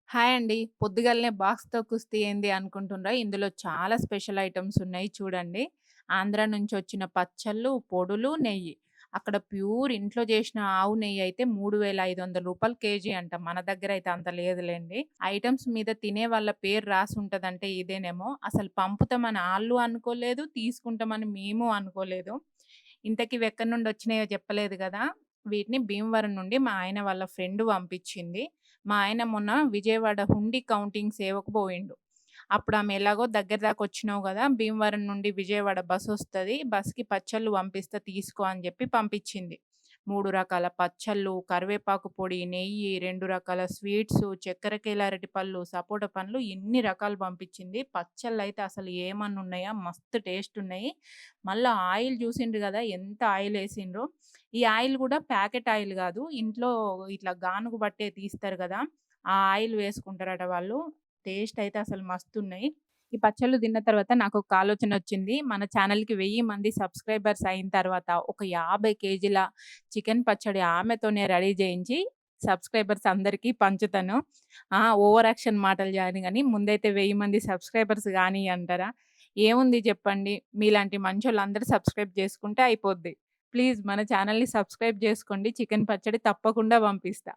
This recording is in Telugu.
హాయ్ అండి. పొద్దుగాలనే బాక్స్‌తో కుస్తీ ఏంది అనుకుంటుండ్రా? ఇందులో చాలా స్పెషల్ ఐటెమ్స్ ఉన్నాయి చూడండి. ఆంధ్ర నుంచొచ్చిన పచ్చళ్ళు, పొడులు, నెయ్యి. అక్కడ ప్యూర్ ఇంట్లో చేసిన ఆవు నెయ్యి అయితే రూ. 3,500 కేజీ అంట. మన దగ్గర అయితే అంత లేదులెండి. ఐటెమ్స్ మీద తినే వాళ్ళ పేరు రాసుంటదంటే ఇదేనేమో. అసలు పంపుతామని ఆళ్ళు అనుకోలేదు. తీసుకుంటామని మేము అనుకోలేదు. ఇంతకి ఇవెక్కడి నుండొచ్చినాయో చెప్పలేదు గదా! వీటిని భీమవరం నుండి మా ఆయన వాళ్ళ ఫ్రెండ్ పంపించింది. మా ఆయన మొన్న విజయవాడ హుండీ కౌంటింగ్ సేవకు పోయిండు. అప్పుడు ఆమె ఎలాగో దగ్గర దాకా వచ్చినావు గదా! భీమవరం నుండి విజయవాడ బసొస్తది. బస్‌కి పచ్చళ్ళు పంపిస్తా తీసుకో అని జెప్పి పంపించింది. 3 రకాల పచ్చళ్ళు, కరివేపాకు పొడి, నెయ్యి, 2 రకాల స్వీట్సు, చక్కెర కేళి అరటిపళ్ళు, సపోటా పండ్లు ఇన్ని రకాలు పంపించింది. పచ్చళ్ళైతే అసలు ఏమన్నున్నాయా మస్తు టేస్టున్నాయి. మళ్ళా ఆయిల్ జూసిండ్రు గదా! ఎంత ఆయిలేసిండ్రో. ఈ ఆయిల్ గూడా ప్యాకెట్ ఆయిల్ గాదు. ఇంట్లో ఇట్లా గానుగ బట్టే తీస్తారు గదా! ఆ ఆయిల్ వేసుకుంటారట వాళ్ళు. టేస్ట్ అయితే అసలు మస్తున్నాయి. ఈ పచ్చళ్ళు తిన్న తర్వాత నాకొక ఆలోచనొచ్చింది. మన ఛానెల్‌కి 1000 మంది సబ్‌స్క్రైబర్స్ అయిన తర్వాత ఒక 50 కేజీల చికెన్ పచ్చడి ఆమెతోనే రెడీ చేయించి సబ్‌స్క్రైబర్స్ అందరికీ పంచుతాను. ఓవర్ యాక్షన్ మాటలు జాను గాని ముందైతే 1000 మంది సబ్‌స్క్రైబర్స్ గాని అంటారా? ఏముంది చెప్పండి. మీలాంటి మంచోళ్ళందరూ సబ్‌స్క్రైబ్ చేసుకుంటే అయిపోద్ది. ప్లీజ్ మన ఛానెల్‌ని సబ్‌స్క్రైబ్ చేసుకోండి. చికెన్ పచ్చడి తప్పకుండా పంపిస్తా.